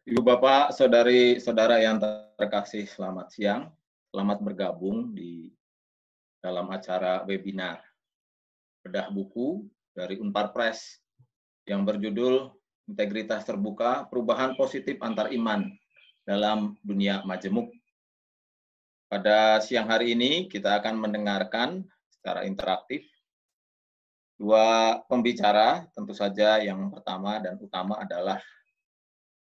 Ibu Bapak, saudari-saudara yang terkasih, selamat siang. Selamat bergabung di dalam acara webinar bedah buku dari Unpar Press yang berjudul Integritas Terbuka, Perubahan Positif Antar Iman dalam Dunia Majemuk. Pada siang hari ini kita akan mendengarkan secara interaktif dua pembicara, tentu saja yang pertama dan utama adalah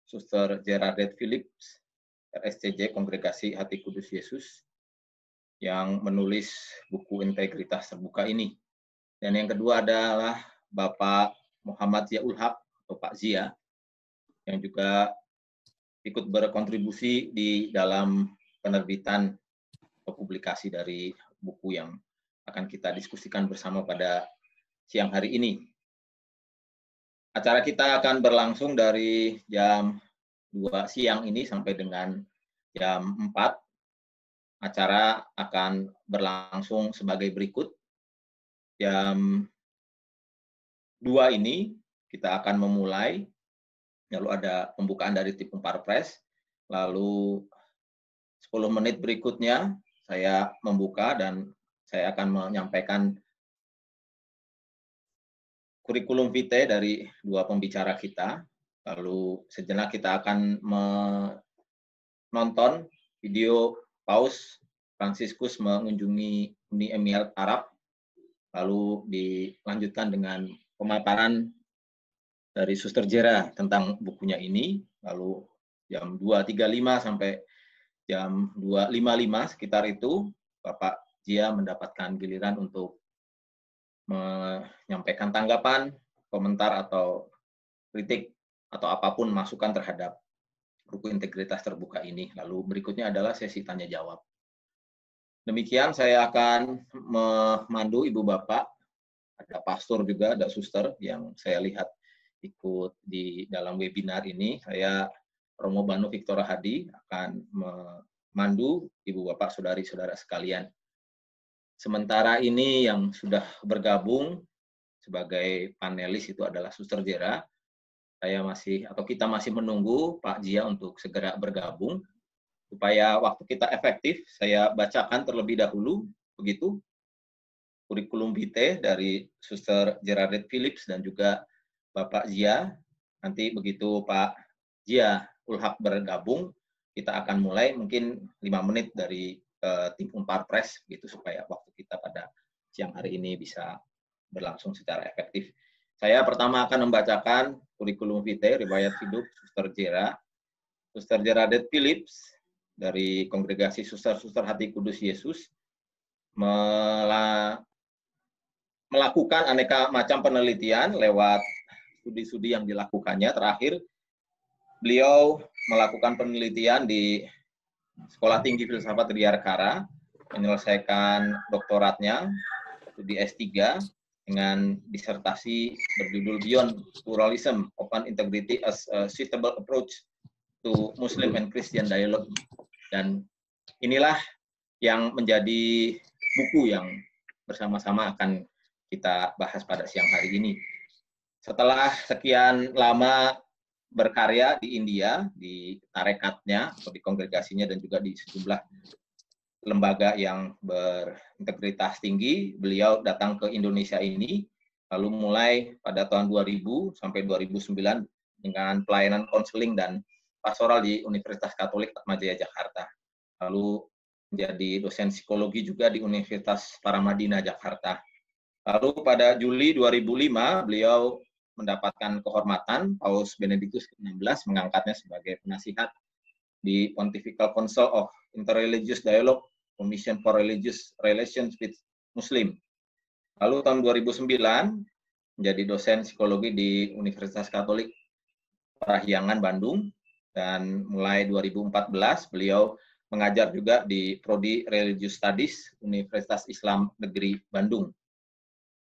Suster Gerardette Phillips, RSCJ Kongregasi Hati Kudus Yesus, yang menulis buku Integritas Terbuka ini. Dan yang kedua adalah Bapak Muhammad Zia Ul Haq atau Pak Zia, yang juga ikut berkontribusi di dalam penerbitan atau publikasi dari buku yang akan kita diskusikan bersama pada siang hari ini. Acara kita akan berlangsung dari jam 2 siang ini sampai dengan jam 4. Acara akan berlangsung sebagai berikut. Jam 2 ini kita akan memulai, lalu ada pembukaan dari tim Unpar Press, lalu 10 menit berikutnya saya membuka dan saya akan menyampaikan kurikulum vitae dari dua pembicara kita. Lalu sejenak kita akan menonton video Paus Fransiskus mengunjungi Uni Emirat Arab, lalu dilanjutkan dengan pemaparan dari Suster Jera tentang bukunya ini, lalu jam 2.35 sampai jam 2.55 sekitar itu, Bapak Zia mendapatkan giliran untuk menyampaikan tanggapan, komentar atau kritik atau apapun masukan terhadap buku Integritas Terbuka ini. Lalu berikutnya adalah sesi tanya jawab. Demikian saya akan memandu Ibu Bapak, ada pastor juga, ada suster yang saya lihat ikut di dalam webinar ini. Saya Romo Banu Victora Hadi akan memandu Ibu Bapak, saudari-saudara sekalian. Sementara ini yang sudah bergabung sebagai panelis itu adalah Suster Jera. Kita masih menunggu Pak Zia untuk segera bergabung. Supaya waktu kita efektif, saya bacakan terlebih dahulu begitu kurikulum vitae dari Suster Gerardette Phillips dan juga Bapak Zia. Nanti begitu Pak Zia Ul Haq bergabung, kita akan mulai mungkin 5 menit dari tim Unpar Press gitu supaya waktu kita pada siang hari ini bisa berlangsung secara efektif. Saya pertama akan membacakan kurikulum vitae riwayat hidup Suster Jera. Suster Gerardette Phillips dari Kongregasi Suster-Suster Hati Kudus Yesus melakukan aneka macam penelitian lewat studi-studi yang dilakukannya. Terakhir, beliau melakukan penelitian di Sekolah Tinggi Filsafat Riyarkara, menyelesaikan doktoratnya di S3 dengan disertasi berjudul Beyond Pluralism, Open Integrity as a Suitable Approach to Muslim and Christian Dialogue. Dan inilah yang menjadi buku yang bersama-sama akan kita bahas pada siang hari ini. Setelah sekian lama berkarya di India, di tarekatnya, atau di kongregasinya, dan juga di sejumlah lembaga yang berintegritas tinggi, beliau datang ke Indonesia ini, lalu mulai pada tahun 2000 sampai 2009 dengan pelayanan konseling dan pastoral di Universitas Katolik Atmajaya Jakarta. Lalu menjadi dosen psikologi juga di Universitas Paramadina Jakarta. Lalu pada Juli 2005, beliau mendapatkan kehormatan Paus Benedictus XVI mengangkatnya sebagai penasihat di Pontifical Council of Interreligious Dialogue, Commission for Religious Relations with Muslim. Lalu tahun 2009 menjadi dosen psikologi di Universitas Katolik Parahyangan Bandung, dan mulai 2014 beliau mengajar juga di Prodi Religious Studies Universitas Islam Negeri Bandung.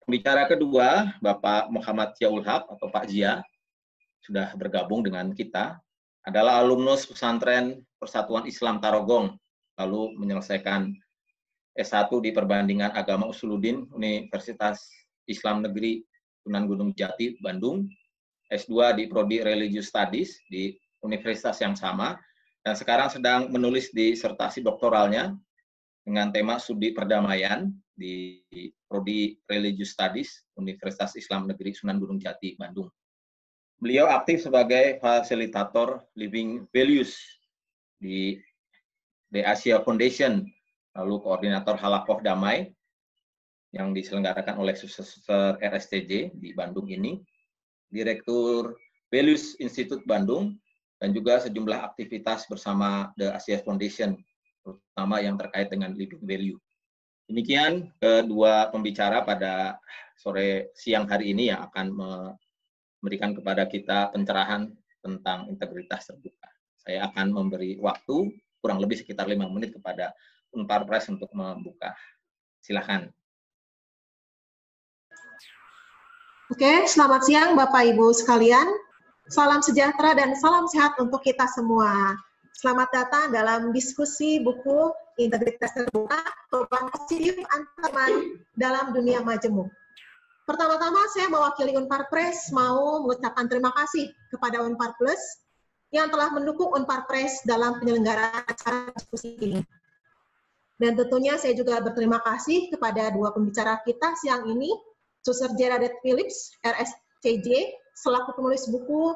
Pembicara kedua, Bapak Muhammad Zia Ul Haq atau Pak Zia, sudah bergabung dengan kita, adalah alumnus pesantren Persatuan Islam Tarogong, lalu menyelesaikan S1 di Perbandingan Agama Usuluddin Universitas Islam Negeri Sunan Gunung Jati, Bandung, S2 di Prodi Religious Studies di universitas yang sama, dan sekarang sedang menulis disertasi doktoralnya dengan tema studi perdamaian di Prodi Religious Studies Universitas Islam Negeri Sunan Gunung Jati, Bandung. Beliau aktif sebagai fasilitator Living Values di The Asia Foundation, lalu koordinator Halakoh Damai yang diselenggarakan oleh Suster RSTJ di Bandung ini, Direktur Values Institute Bandung, dan juga sejumlah aktivitas bersama The Asia Foundation, terutama yang terkait dengan living value. Demikian kedua pembicara pada siang hari ini yang akan memberikan kepada kita pencerahan tentang integritas terbuka. Saya akan memberi waktu kurang lebih sekitar 5 menit kepada Unpar Press untuk membuka. Silakan. Oke, selamat siang Bapak Ibu sekalian. Salam sejahtera dan salam sehat untuk kita semua. Selamat datang dalam diskusi buku Integritas Terbuka, Perubahan Positif Antar dalam Dunia Majemuk. Pertama-tama saya mewakili Unpar Press mau mengucapkan terima kasih kepada Unpar Plus yang telah mendukung Unpar Press dalam penyelenggaraan acara diskusi ini. Dan tentunya saya juga berterima kasih kepada dua pembicara kita siang ini, Suster Geraldine Phillips, RSCJ, selaku penulis buku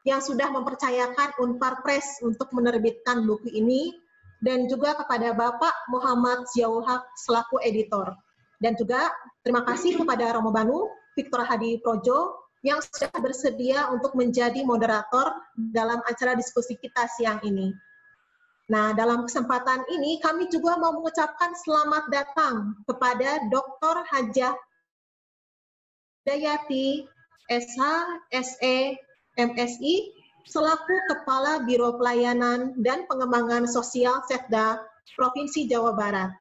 yang sudah mempercayakan Unpar Press untuk menerbitkan buku ini, dan juga kepada Bapak Muhammad Ziaul Haq selaku editor. Dan juga terima kasih kepada Romo Banu, Victor Hadi Projo, yang sudah bersedia untuk menjadi moderator dalam acara diskusi kita siang ini. Nah, dalam kesempatan ini kami juga mau mengucapkan selamat datang kepada Dr. Hajah Dayati, SH, SE, MSI, selaku Kepala Biro Pelayanan dan Pengembangan Sosial Setda Provinsi Jawa Barat.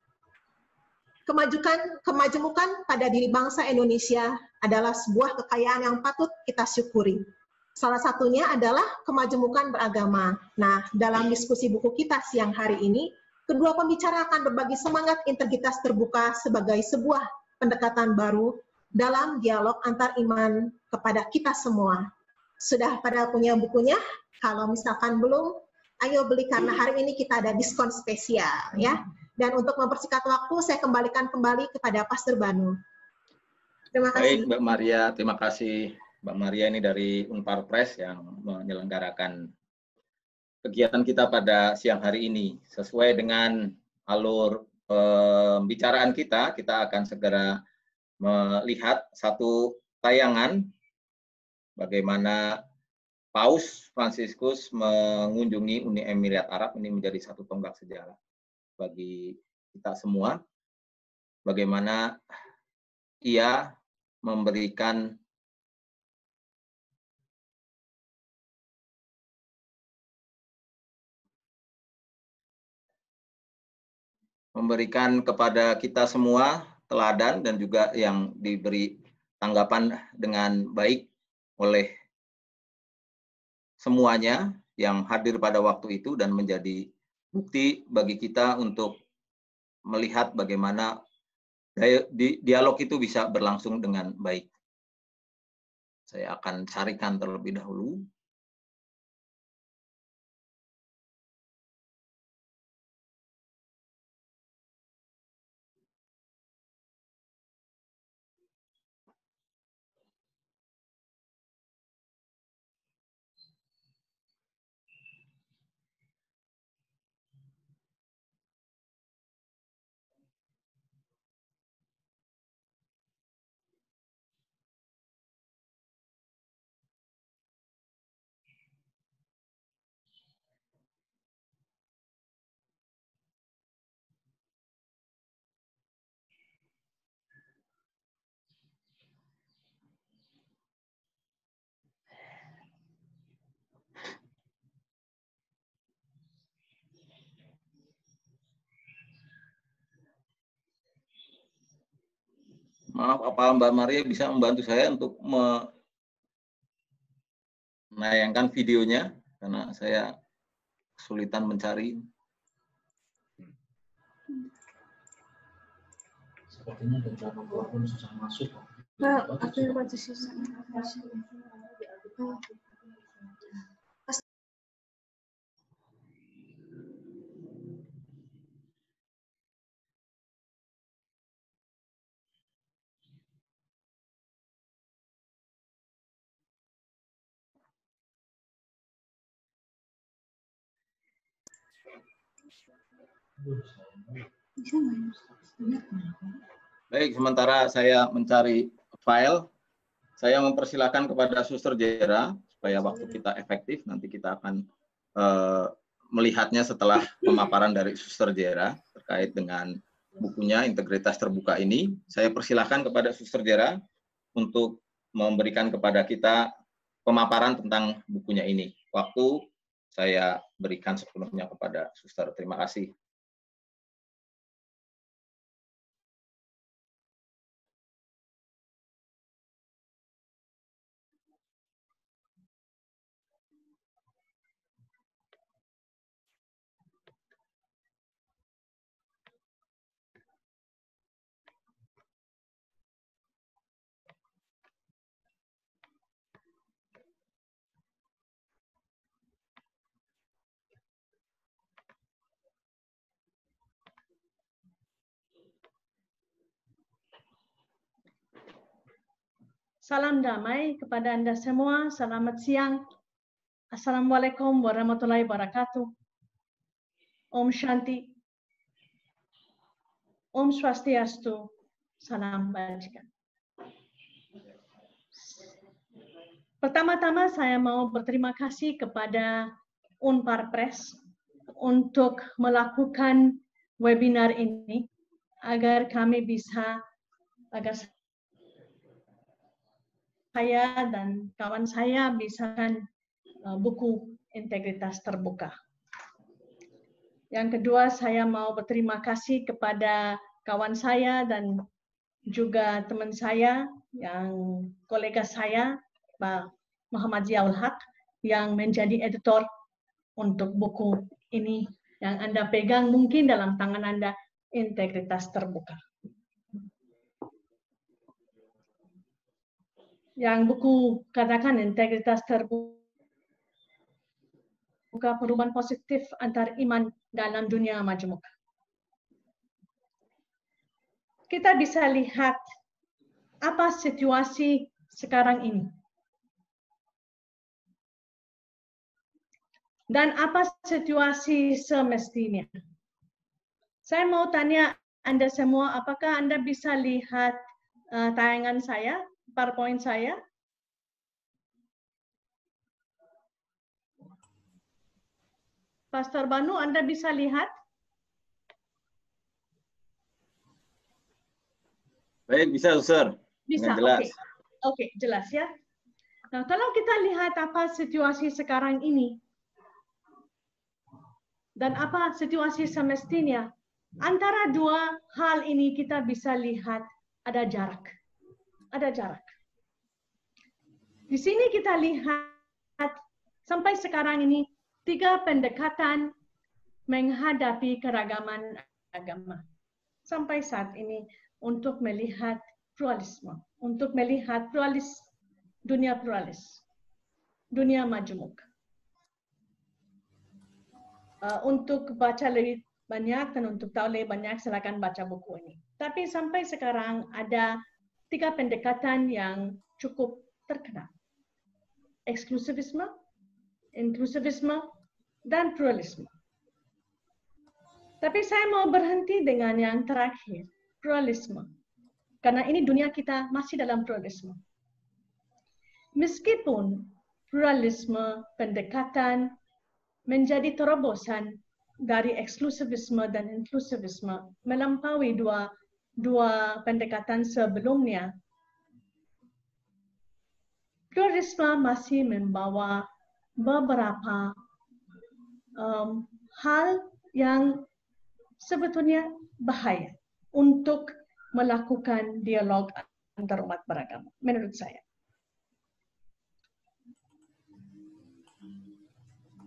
Kemajemukan pada diri bangsa Indonesia adalah sebuah kekayaan yang patut kita syukuri. Salah satunya adalah kemajemukan beragama. Nah, dalam diskusi buku kita siang hari ini, kedua pembicara akan berbagi semangat integritas terbuka sebagai sebuah pendekatan baru dalam dialog antar iman kepada kita semua. Sudah pada punya bukunya? Kalau misalkan belum, ayo beli karena hari ini kita ada diskon spesial ya. Dan untuk mempersingkat waktu, saya kembalikan kembali kepada Pastor Banu. Terima kasih. Baik, Mbak Maria. Terima kasih, Mbak Maria ini dari Unpar Press yang menyelenggarakan kegiatan kita pada siang hari ini. Sesuai dengan alur pembicaraan kita akan segera melihat satu tayangan bagaimana Paus Fransiskus mengunjungi Uni Emirat Arab. Ini menjadi satu tonggak sejarah bagi kita semua, bagaimana ia memberikan kepada kita semua teladan dan juga yang diberi tanggapan dengan baik oleh semuanya yang hadir pada waktu itu dan menjadi bukti bagi kita untuk melihat bagaimana dialog itu bisa berlangsung dengan baik. Saya akan carikan terlebih dahulu. Maaf, apa Mbak Maria bisa membantu saya untuk menayangkan videonya karena saya kesulitan mencari. Sepertinya beberapa pun susah masuk. Baik, sementara saya mencari file, saya mempersilahkan kepada Suster Jera supaya waktu kita efektif, nanti kita akan melihatnya setelah pemaparan dari Suster Jera terkait dengan bukunya Integritas Terbuka ini. Saya persilahkan kepada Suster Jera untuk memberikan kepada kita pemaparan tentang bukunya ini. Waktu saya berikan sepenuhnya kepada Suster. Terima kasih. Salam damai kepada Anda semua. Selamat siang. Assalamualaikum warahmatullahi wabarakatuh. Om Shanti. Om Swastiastu. Salam bajikan. Pertama-tama saya mau berterima kasih kepada Unpar Press untuk melakukan webinar ini agar kami bisa, agar saya dan kawan saya bisa buku Integritas Terbuka. Yang kedua, saya mau berterima kasih kepada kawan saya dan juga teman saya, yang kolega saya, Pak Muhammad Ziaul Haq, yang menjadi editor untuk buku ini yang Anda pegang mungkin dalam tangan Anda, Integritas Terbuka. Yang buku katakan Integritas Terbuka, perubahan positif antar iman dalam dunia majmuk. Kita bisa lihat apa situasi sekarang ini. Dan apa situasi semestinya. Saya mau tanya Anda semua, apakah Anda bisa lihat tayangan saya, PowerPoint saya? Pastor Banu, Anda bisa lihat? Baik, bisa, Suster. Bisa, jelas. Oke, jelas ya. Nah, kalau kita lihat apa situasi sekarang ini, dan apa situasi semestinya, antara dua hal ini kita bisa lihat ada jarak. Ada jarak. Di sini kita lihat sampai sekarang ini 3 pendekatan menghadapi keragaman agama. Sampai saat ini untuk melihat pluralisme, untuk melihat dunia pluralis, dunia majmuk. Untuk baca lebih banyak dan untuk tahu lebih banyak, silakan baca buku ini. Tapi sampai sekarang ada 3 pendekatan yang cukup terkenal. Eksklusivisme, inklusivisme, dan pluralisme. Tapi saya mau berhenti dengan yang terakhir, pluralisme. Karena ini dunia kita masih dalam pluralisme. Meskipun pluralisme, pendekatan, menjadi terobosan dari eksklusivisme dan inklusivisme melampaui dua pendekatan sebelumnya, pluralisme masih membawa beberapa hal yang sebetulnya bahaya untuk melakukan dialog antar umat beragama, menurut saya.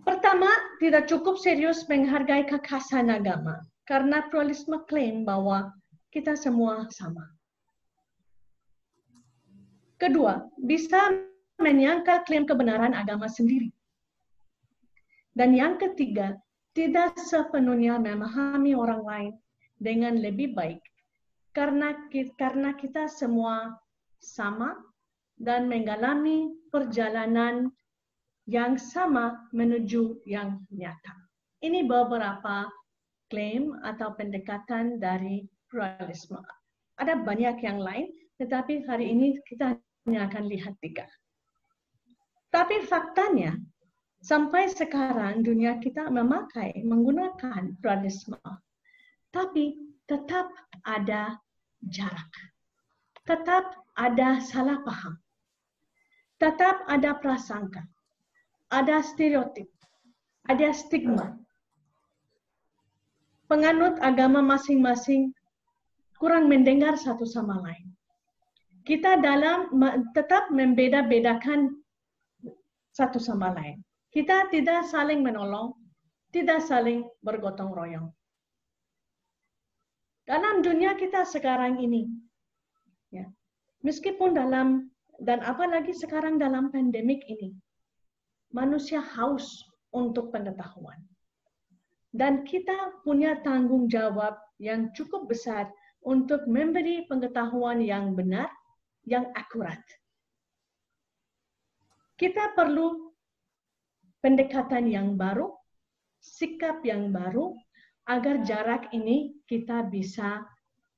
Pertama, tidak cukup serius menghargai kekhasan agama, karena pluralisme klaim bahwa kita semua sama. Kedua, bisa menyangkal klaim kebenaran agama sendiri. Dan yang ketiga, tidak sepenuhnya memahami orang lain dengan lebih baik, karena kita semua sama dan mengalami perjalanan yang sama menuju yang nyata. Ini beberapa klaim atau pendekatan dari pluralisme. Ada banyak yang lain, tetapi hari ini kita hanya akan lihat 3. Tapi faktanya, sampai sekarang dunia kita menggunakan pluralisme. Tapi tetap ada jarak. Tetap ada salah paham. Tetap ada prasangka. Ada stereotip. Ada stigma. Penganut agama masing-masing kurang mendengar satu sama lain. Kita tetap membeda-bedakan satu sama lain. Kita tidak saling menolong, tidak saling bergotong royong. Dalam dunia kita sekarang ini, ya, meskipun dan apalagi sekarang dalam pandemik ini, manusia haus untuk pengetahuan. Dan kita punya tanggung jawab yang cukup besar untuk memberi pengetahuan yang benar, yang akurat. Kita perlu pendekatan yang baru, sikap yang baru, agar jarak ini kita bisa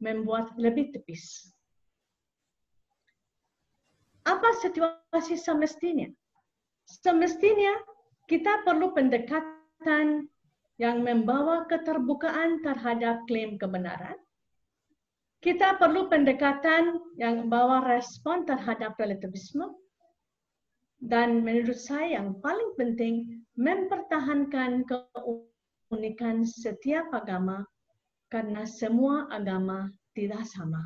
membuat lebih tipis. Apa situasi semestinya? Semestinya kita perlu pendekatan yang membawa keterbukaan terhadap klaim kebenaran. Kita perlu pendekatan yang membawa respon terhadap relativisme. Dan menurut saya yang paling penting, mempertahankan keunikan setiap agama karena semua agama tidak sama.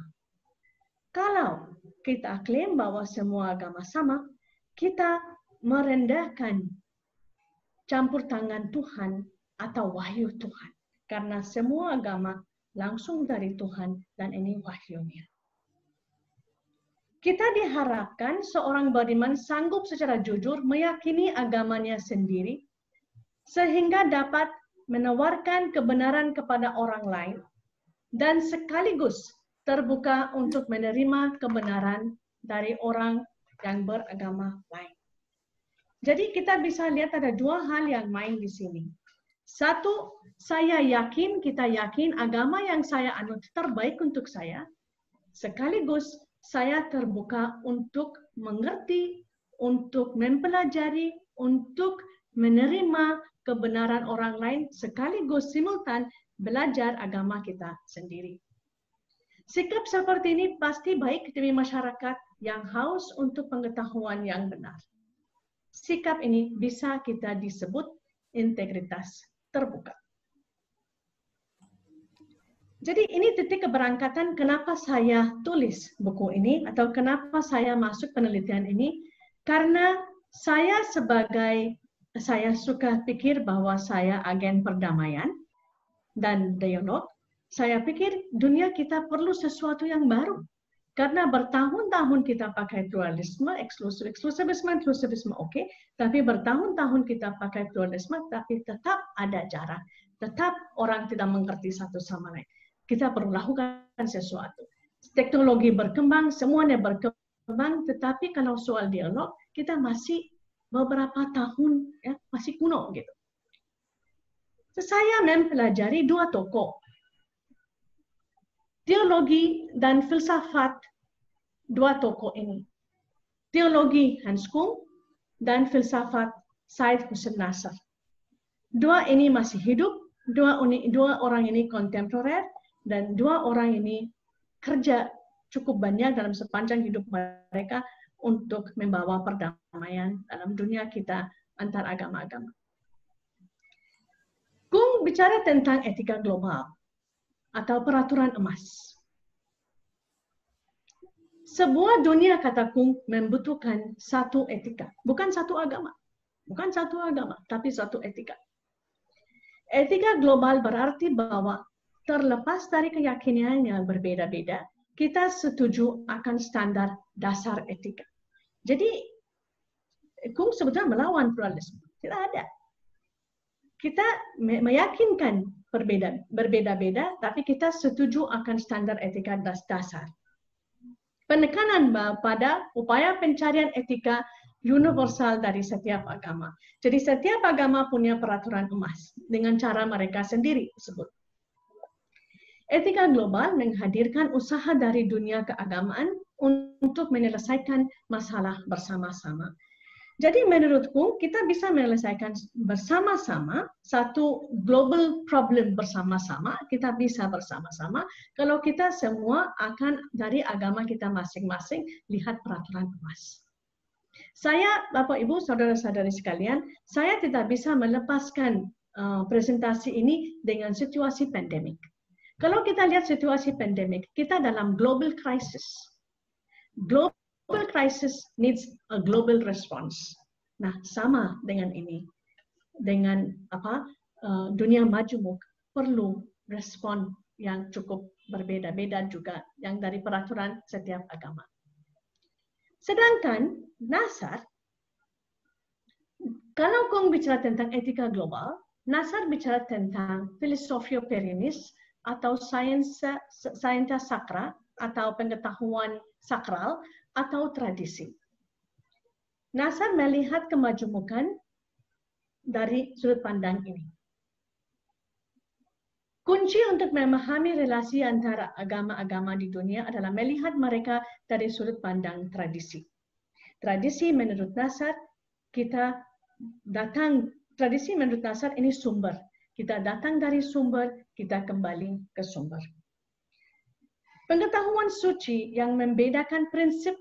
Kalau kita klaim bahwa semua agama sama, kita merendahkan campur tangan Tuhan atau wahyu Tuhan. Karena semua agama langsung dari Tuhan dan ini wahyunya. Kita diharapkan seorang beriman sanggup secara jujur meyakini agamanya sendiri, sehingga dapat menawarkan kebenaran kepada orang lain, dan sekaligus terbuka untuk menerima kebenaran dari orang yang beragama lain. Jadi kita bisa lihat ada 2 hal yang main di sini. Satu, kita yakin agama yang saya anut terbaik untuk saya, sekaligus saya terbuka untuk mengerti, untuk mempelajari, untuk menerima kebenaran orang lain, sekaligus simultan belajar agama kita sendiri. Sikap seperti ini pasti baik demi masyarakat yang haus untuk pengetahuan yang benar. Sikap ini bisa kita disebut integritas terbuka. Jadi ini titik keberangkatan kenapa saya tulis buku ini atau kenapa saya masuk penelitian ini, karena saya suka pikir bahwa saya agen perdamaian dan dialog. Saya pikir dunia kita perlu sesuatu yang baru. Karena bertahun-tahun kita pakai pluralisme, eksklusivisme oke, tapi bertahun-tahun kita pakai pluralisme, tapi tetap ada jarak. Tetap orang tidak mengerti satu sama lain. Kita perlu lakukan sesuatu. Teknologi berkembang, semuanya berkembang, tetapi kalau soal dialog, kita masih beberapa tahun ya masih kuno gitu. Saya mempelajari 2 tokoh. Teologi dan filsafat 2 tokoh ini. Teologi Hans Kung dan filsafat Syed Hussein Nasr. 2 ini masih hidup, 2 orang ini kontemporer, dan 2 orang ini kerja cukup banyak dalam sepanjang hidup mereka untuk membawa perdamaian dalam dunia kita antar agama-agama. Kung bicara tentang etika global atau peraturan emas. Sebuah dunia, kata Kung, membutuhkan satu etika, bukan satu agama. Bukan satu agama, tapi satu etika. Etika global berarti bahwa terlepas dari keyakinan yang berbeda-beda, kita setuju akan standar dasar etika. Jadi, Kung sebetulnya melawan pluralisme. Tidak ada. Kita meyakinkan berbeda-beda, tapi kita setuju akan standar etika dasar. Penekanan pada upaya pencarian etika universal dari setiap agama. Jadi setiap agama punya peraturan emas dengan cara mereka sendiri tersebut. Etika global menghadirkan usaha dari dunia keagamaan untuk menyelesaikan masalah bersama-sama. Jadi menurutku kita bisa menyelesaikan bersama-sama satu global problem bersama-sama, kita bisa bersama-sama kalau kita semua akan dari agama kita masing-masing lihat peraturan luas. Saya, Bapak Ibu, saudara-saudari sekalian, saya tidak bisa melepaskan presentasi ini dengan situasi pandemik. Kalau kita lihat situasi pandemik, kita dalam global crisis. Global crisis needs a global response. Nah, sama dengan ini, dengan dunia majemuk perlu respon yang cukup berbeda-beda juga, yang dari peraturan setiap agama. Sedangkan Nasar, kalau Kong bicara tentang etika global, Nasar bicara tentang filosofia perinis atau sains sakra atau pengetahuan sakral atau tradisi. Nasar melihat kemajemukan dari sudut pandang ini. Kunci untuk memahami relasi antara agama-agama di dunia adalah melihat mereka dari sudut pandang tradisi. Tradisi menurut Nasar, tradisi menurut Nasar ini sumber. Kita datang dari sumber, kita kembali ke sumber. Pengetahuan suci yang membedakan prinsip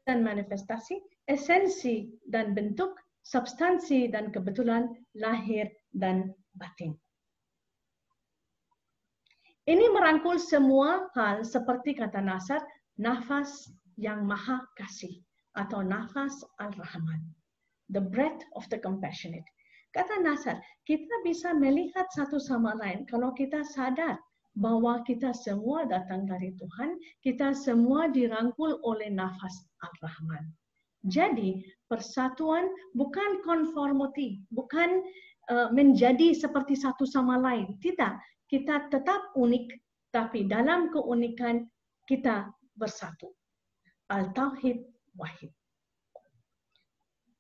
dan manifestasi, esensi dan bentuk, substansi dan kebetulan, lahir dan batin. Ini merangkul semua hal seperti kata Nasar, nafas yang maha kasih atau nafas al-Rahman. The breath of the compassionate. Kata Nasar, kita bisa melihat satu sama lain kalau kita sadar bahwa kita semua datang dari Tuhan, kita semua dirangkul oleh nafas al-Rahman. Jadi persatuan bukan konformiti, bukan menjadi seperti satu sama lain. Tidak, kita tetap unik, tapi dalam keunikan kita bersatu. Al-Tauhid Wahid.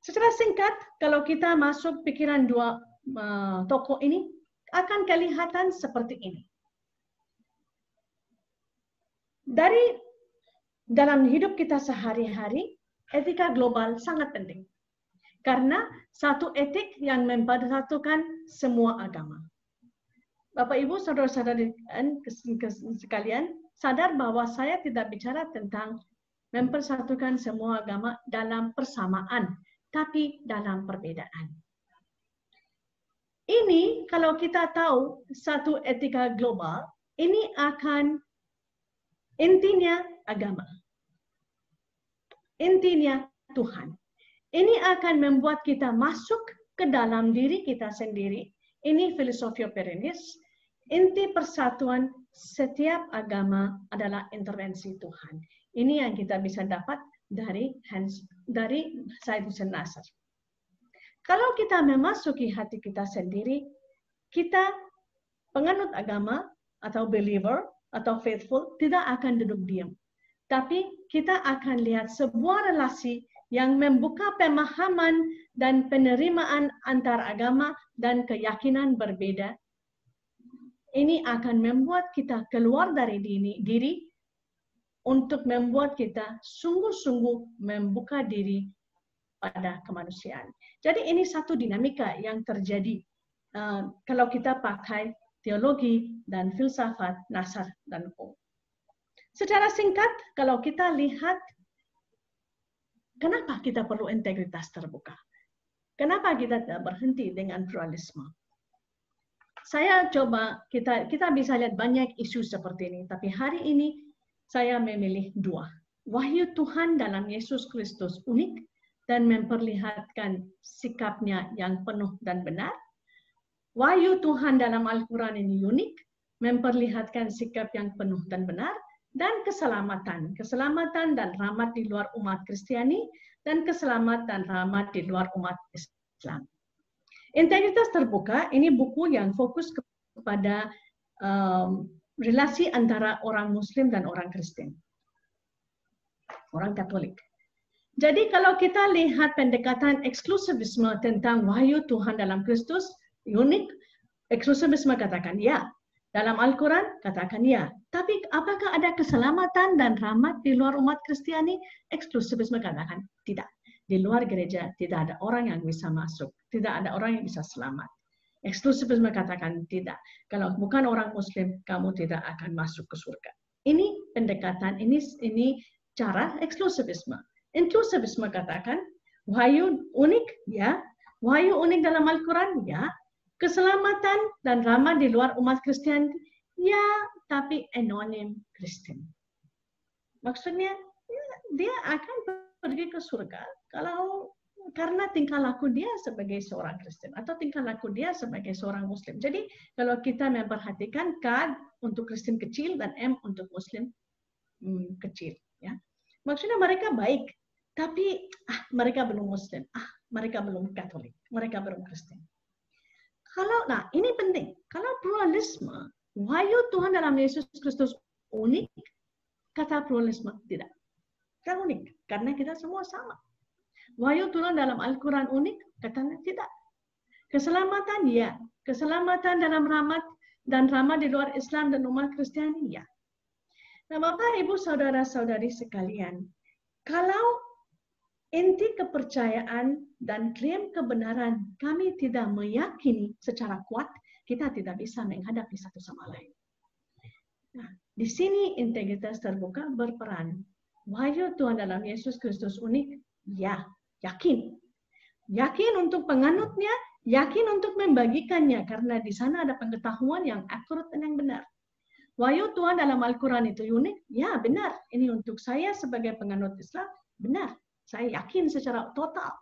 Secara singkat, kalau kita masuk pikiran dua tokoh ini, akan kelihatan seperti ini. Dari dalam hidup kita sehari-hari, etika global sangat penting. Karena satu etik yang mempersatukan semua agama. Bapak Ibu, saudara-saudari sekalian, sadar bahwa saya tidak bicara tentang mempersatukan semua agama dalam persamaan, tapi dalam perbedaan. Ini kalau kita tahu satu etika global, ini akan intinya agama. Intinya Tuhan. Ini akan membuat kita masuk ke dalam diri kita sendiri. Ini filosofia perinis. Inti persatuan setiap agama adalah intervensi Tuhan. Ini yang kita bisa dapat dari Said Hussein Nasr. Kalau kita memasuki hati kita sendiri, kita penganut agama atau believer atau faithful tidak akan duduk diam. Tapi kita akan lihat sebuah relasi yang membuka pemahaman dan penerimaan antar agama dan keyakinan berbeda. Ini akan membuat kita keluar dari diri untuk membuat kita sungguh-sungguh membuka diri pada kemanusiaan. Jadi ini satu dinamika yang terjadi kalau kita pakai teologi dan filsafat Nasr dan Kong. Secara singkat, kalau kita lihat kenapa kita perlu integritas terbuka? Kenapa kita tidak berhenti dengan pluralisme? Saya coba, kita bisa lihat banyak isu seperti ini, tapi hari ini saya memilih dua. Wahyu Tuhan dalam Yesus Kristus unik dan memperlihatkan sikapnya yang penuh dan benar. Wahyu Tuhan dalam Al-Quran ini unik, memperlihatkan sikap yang penuh dan benar, dan keselamatan. Keselamatan dan rahmat di luar umat Kristiani, dan keselamatan dan rahmat di luar umat Islam. Integritas terbuka, ini buku yang fokus kepada relasi antara orang Muslim dan orang Kristen. Orang Katolik. Jadi kalau kita lihat pendekatan eksklusivisme tentang wahyu Tuhan dalam Kristus, unik, eksklusivisme katakan ya, Dalam Al-Quran katakan ya. Tapi apakah ada keselamatan dan rahmat di luar umat Kristiani? Eksklusivisme katakan tidak. Di luar gereja tidak ada orang yang bisa masuk. Tidak ada orang yang bisa selamat. Eksklusivisme katakan tidak. Kalau bukan orang Muslim, kamu tidak akan masuk ke surga. Ini pendekatan, ini cara eksklusivisme. Inklusivisme katakan wahyu unik, ya. Wahyu unik dalam Al-Quran, ya. Keselamatan dan rahmat di luar umat Kristen, ya, tapi anonim Kristen. Maksudnya, ya, dia akan pergi ke surga karena tingkah laku dia sebagai seorang Kristen atau tingkah laku dia sebagai seorang Muslim. Jadi, kalau kita memperhatikan K untuk Kristen kecil dan M untuk Muslim kecil, ya. Maksudnya mereka baik, tapi mereka belum Muslim, mereka belum Katolik, mereka belum Kristen. Nah ini penting. Kalau pluralisme, wahyu Tuhan dalam Yesus Kristus unik, kata pluralisme tidak. Tidak unik, karena kita semua sama. Wahyu Tuhan dalam Al-Quran unik, katanya tidak. Keselamatan, ya. Keselamatan dalam rahmat dan rahmat di luar Islam dan umat Kristiani, ya. Nah Bapak, Ibu, Saudara-saudari sekalian, kalau inti kepercayaan dan klaim kebenaran kami tidak meyakini secara kuat, kita tidak bisa menghadapi satu sama lain. Nah, di sini integritas terbuka berperan. Wahyu Tuhan dalam Yesus Kristus unik, ya, yakin. Yakin untuk penganutnya, yakin untuk membagikannya, karena di sana ada pengetahuan yang akurat dan yang benar. Wahyu Tuhan dalam Al-Quran itu unik, ya benar. Ini untuk saya sebagai penganut Islam, benar. Saya yakin secara total.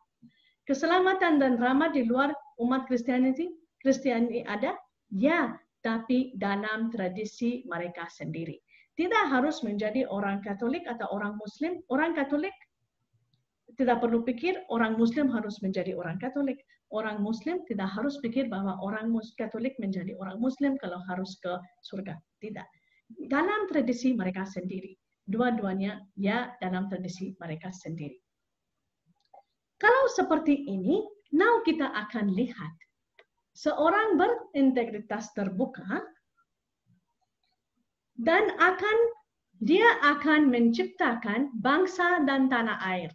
Keselamatan dan rahmat di luar umat Kristiani ada? Ya, tapi dalam tradisi mereka sendiri. Tidak harus menjadi orang Katolik atau orang Muslim. Orang Katolik tidak perlu pikir orang Muslim harus menjadi orang Katolik. Orang Muslim tidak harus pikir bahwa orang Katolik menjadi orang Muslim kalau harus ke surga. Tidak. Dalam tradisi mereka sendiri. Dua-duanya ya dalam tradisi mereka sendiri. Kalau seperti ini, now kita akan lihat seorang berintegritas terbuka dan dia akan menciptakan bangsa dan tanah air.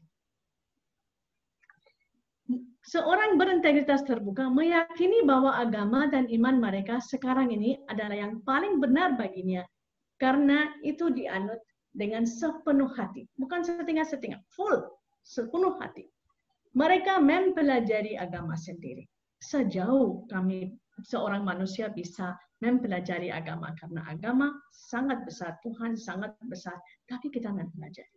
Seorang berintegritas terbuka meyakini bahwa agama dan iman mereka sekarang ini adalah yang paling benar baginya karena itu dianut dengan sepenuh hati, bukan setengah-setengah, full, sepenuh hati. Mereka mempelajari agama sendiri. Sejauh kami seorang manusia bisa mempelajari agama, karena agama sangat besar, Tuhan sangat besar, tapi kita mempelajari.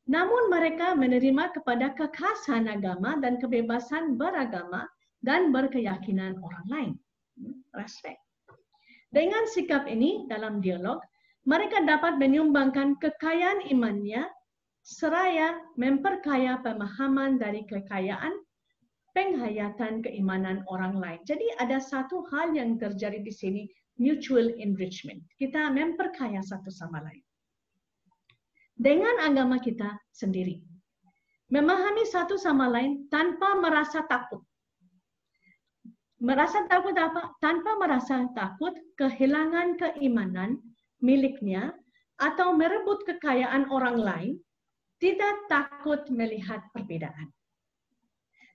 Namun mereka menerima kepada kekhasan agama dan kebebasan beragama dan berkeyakinan orang lain. Respect. Dengan sikap ini dalam dialog, mereka dapat menyumbangkan kekayaan imannya seraya memperkaya pemahaman dari kekayaan penghayatan keimanan orang lain. Jadi ada satu hal yang terjadi di sini, mutual enrichment. Kita memperkaya satu sama lain. Dengan agama kita sendiri. Memahami satu sama lain tanpa merasa takut. Merasa takut apa? Tanpa merasa takut kehilangan keimanan miliknya atau merebut kekayaan orang lain, tidak takut melihat perbedaan.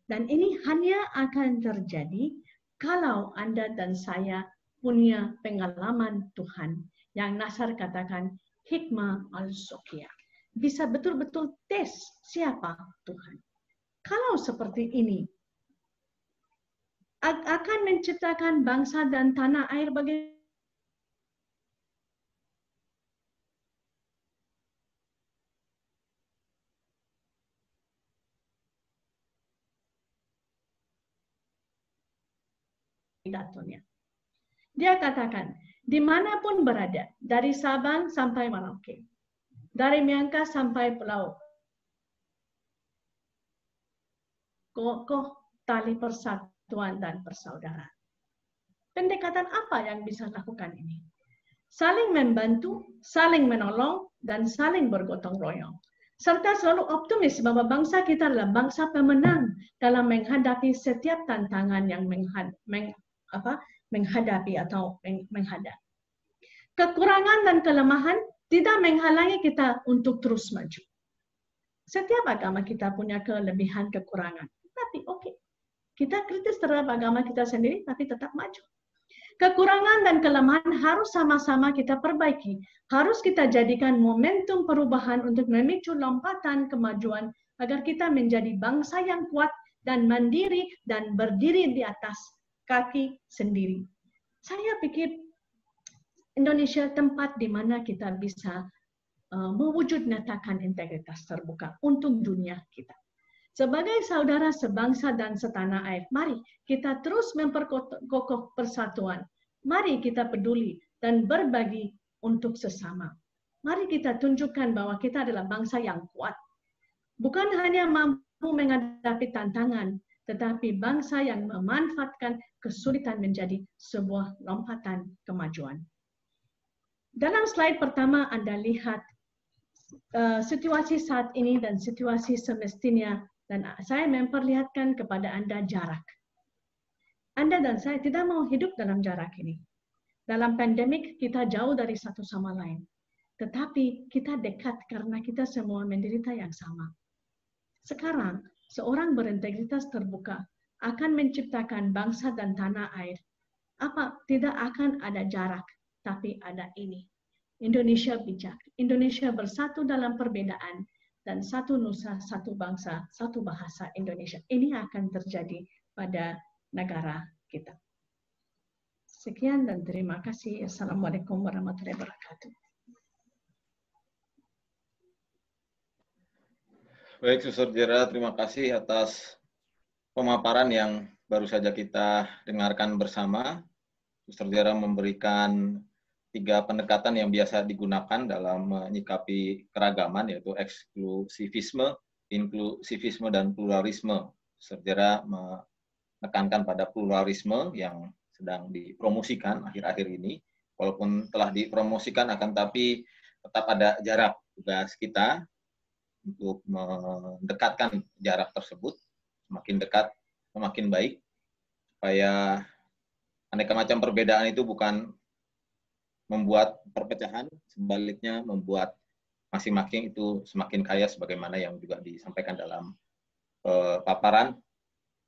Dan ini hanya akan terjadi kalau Anda dan saya punya pengalaman Tuhan yang Nasar katakan hikmah al-sokiyah. Bisa betul-betul tes siapa Tuhan. Kalau seperti ini, akan menciptakan bangsa dan tanah air bagi pidatonya. Dia katakan, dimanapun berada, dari Sabang sampai Merauke, dari Miangas sampai Pulau, kokoh tali persatuan dan persaudaraan. Pendekatan apa yang bisa lakukan ini? Saling membantu, saling menolong, dan saling bergotong royong. Serta selalu optimis bahwa bangsa kita adalah bangsa pemenang dalam menghadapi setiap tantangan yang menghadapi atau menghadap. kekurangan dan kelemahan tidak menghalangi kita untuk terus maju. Setiap agama kita punya kelebihan kekurangan. Tapi oke, kita kritis terhadap agama kita sendiri, tapi tetap maju. Kekurangan dan kelemahan harus sama-sama kita perbaiki. Harus kita jadikan momentum perubahan untuk memicu lompatan kemajuan agar kita menjadi bangsa yang kuat dan mandiri dan berdiri di atas kaki sendiri. Saya pikir Indonesia tempat di mana kita bisa mewujud nyatakan integritas terbuka untuk dunia kita. Sebagai saudara sebangsa dan setanah air, mari kita terus memperkokoh persatuan. Mari kita peduli dan berbagi untuk sesama. Mari kita tunjukkan bahwa kita adalah bangsa yang kuat. Bukan hanya mampu menghadapi tantangan, tetapi bangsa yang memanfaatkan kesulitan menjadi sebuah lompatan kemajuan. Dalam slide pertama Anda lihat situasi saat ini dan situasi semestinya, dan saya memperlihatkan kepada Anda jarak. Anda dan saya tidak mau hidup dalam jarak ini. Dalam pandemik kita jauh dari satu sama lain. Tetapi kita dekat karena kita semua menderita yang sama. Sekarang, seorang berintegritas terbuka akan menciptakan bangsa dan tanah air. Tidak akan ada jarak, tapi ada ini. Indonesia bijak. Indonesia bersatu dalam perbedaan dan satu nusa, satu bangsa, satu bahasa Indonesia. Ini akan terjadi pada negara kita. Sekian dan terima kasih. Assalamualaikum warahmatullahi wabarakatuh. Baik, Suster Jera, terima kasih atas pemaparan yang baru saja kita dengarkan bersama. Suster Jera memberikan 3 pendekatan yang biasa digunakan dalam menyikapi keragaman, yaitu eksklusivisme, inklusivisme, dan pluralisme. Suster Jera menekankan pada pluralisme yang sedang dipromosikan akhir-akhir ini. Walaupun telah dipromosikan, akan tapi tetap ada jarak. Tugas kita untuk mendekatkan jarak tersebut, semakin dekat semakin baik, supaya aneka macam perbedaan itu bukan membuat perpecahan, sebaliknya membuat masing-masing itu semakin kaya, sebagaimana yang juga disampaikan dalam paparan,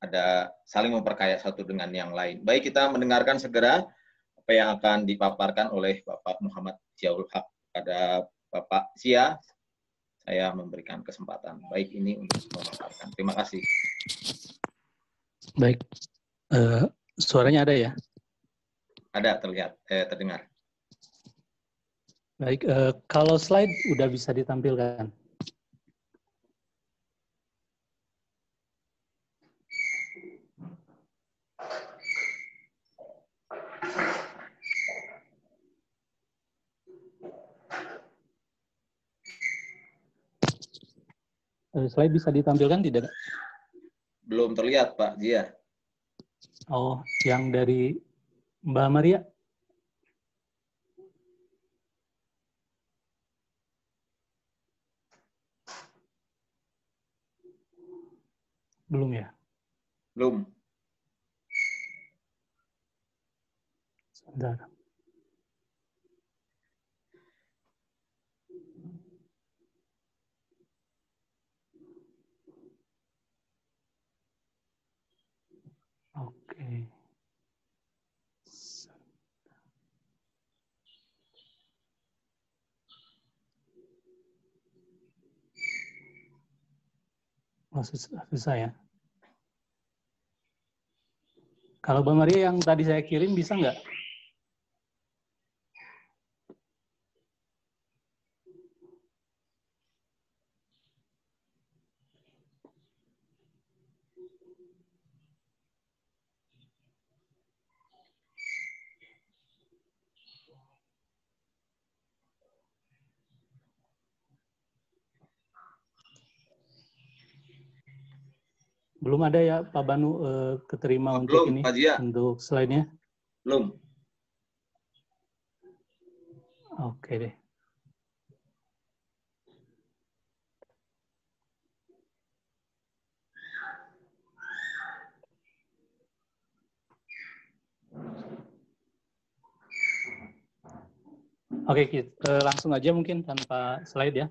ada saling memperkaya satu dengan yang lain. Baik, kita mendengarkan segera apa yang akan dipaparkan oleh Bapak Muhammad Ziaul Haq. Pada Bapak Zia, saya memberikan kesempatan baik ini untuk memaparkan. Terima kasih. Baik, suaranya ada ya? Ada, terdengar. Baik, kalau slide udah bisa ditampilkan. Slide bisa ditampilkan tidak? Belum terlihat, Pak Zia. Oh, yang dari Mbak Maria? Belum ya? Belum. Sebentar. Oke. Oh, susah ya. Kalau Mbak Maria yang tadi saya kirim bisa nggak? Belum ada ya Pak Banu keterima untuk belum, ini, Pak Zia. untuk slide-nya? Belum. Oke deh. Oke, langsung aja mungkin tanpa slide ya.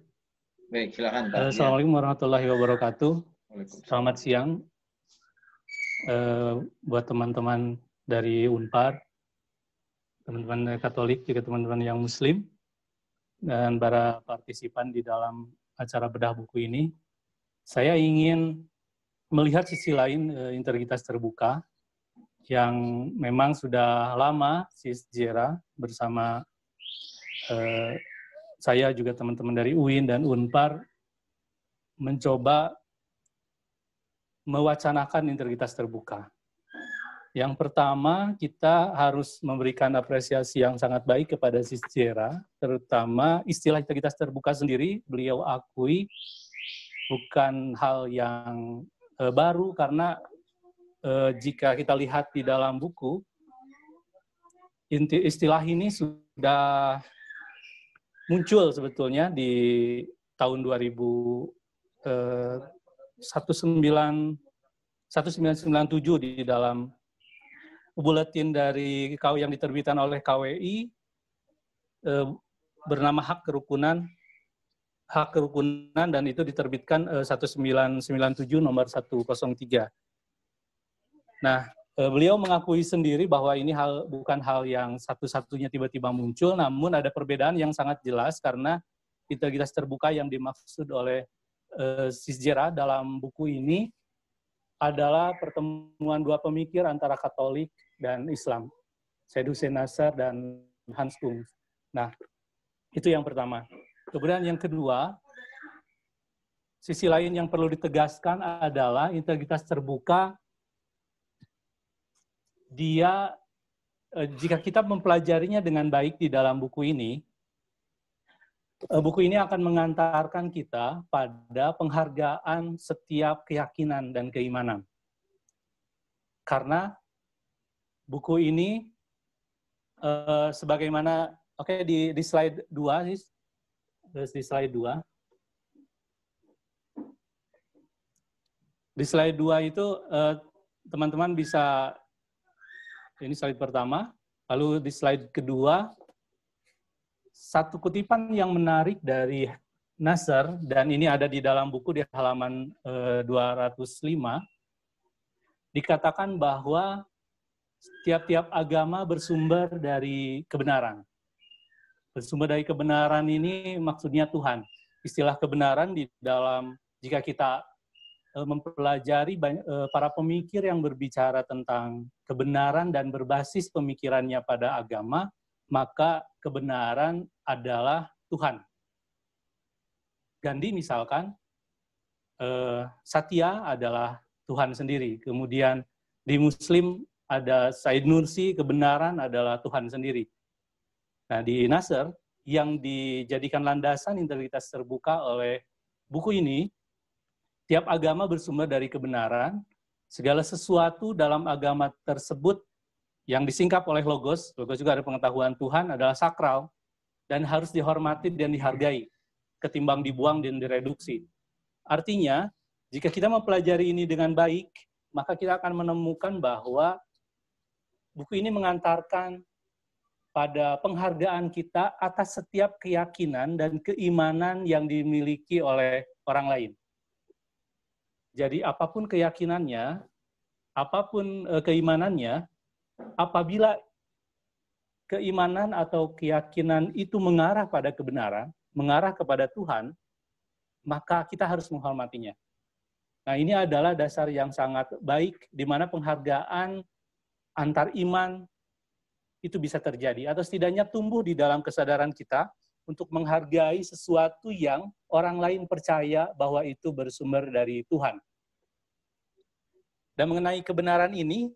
Baik, silakan Pak. Assalamualaikum warahmatullahi wabarakatuh. Selamat siang buat teman-teman dari Unpar, teman-teman Katolik, juga teman-teman yang Muslim, dan para partisipan di dalam acara bedah buku ini. Saya ingin melihat sisi lain integritas terbuka yang memang sudah lama Sisjera bersama saya juga teman-teman dari UIN dan Unpar mencoba mewacanakan integritas terbuka. Yang pertama, kita harus memberikan apresiasi yang sangat baik kepada Sisjera, terutama istilah integritas terbuka sendiri, beliau akui bukan hal yang baru, karena jika kita lihat di dalam buku, istilah ini sudah muncul sebetulnya di tahun 1997 di dalam buletin dari yang diterbitkan oleh KWI bernama Hak Kerukunan, dan itu diterbitkan 1997 nomor 103. Nah, beliau mengakui sendiri bahwa ini bukan hal yang satu-satunya tiba-tiba muncul, namun ada perbedaan yang sangat jelas karena integritas terbuka yang dimaksud oleh Sisjera dalam buku ini adalah pertemuan dua pemikir antara Katolik dan Islam, Syed Hussein Nasr dan Hans Kung. Nah, itu yang pertama. Kemudian yang kedua, sisi lain yang perlu ditegaskan adalah integritas terbuka. Dia, jika kita mempelajarinya dengan baik di dalam buku ini akan mengantarkan kita pada penghargaan setiap keyakinan dan keimanan. Karena buku ini, sebagaimana, di slide 2, di slide 2. Di slide 2 itu, teman-teman bisa, ini slide pertama, lalu di slide kedua, satu kutipan yang menarik dari Nasr, dan ini ada di dalam buku di halaman 205, dikatakan bahwa tiap-tiap agama bersumber dari kebenaran. Bersumber dari kebenaran ini maksudnya Tuhan. Istilah kebenaran di dalam, jika kita mempelajari para pemikir yang berbicara tentang kebenaran dan berbasis pemikirannya pada agama, maka kebenaran adalah Tuhan. Gandhi misalkan, Satya adalah Tuhan sendiri. Kemudian di Muslim ada Said Nursi, kebenaran adalah Tuhan sendiri. Nah, di Nasr, yang dijadikan landasan integritas terbuka oleh buku ini, tiap agama bersumber dari kebenaran, segala sesuatu dalam agama tersebut yang disingkap oleh logos juga ada pengetahuan Tuhan, adalah sakral, dan harus dihormati dan dihargai, ketimbang dibuang dan direduksi. Artinya, jika kita mempelajari ini dengan baik, maka kita akan menemukan bahwa buku ini mengantarkan pada penghargaan kita atas setiap keyakinan dan keimanan yang dimiliki oleh orang lain. Jadi apapun keyakinannya, apapun keimanannya, apabila keimanan atau keyakinan itu mengarah pada kebenaran, mengarah kepada Tuhan, maka kita harus menghormatinya. Nah, ini adalah dasar yang sangat baik, di mana penghargaan antar iman itu bisa terjadi, atau setidaknya tumbuh di dalam kesadaran kita untuk menghargai sesuatu yang orang lain percaya bahwa itu bersumber dari Tuhan. Dan mengenai kebenaran ini,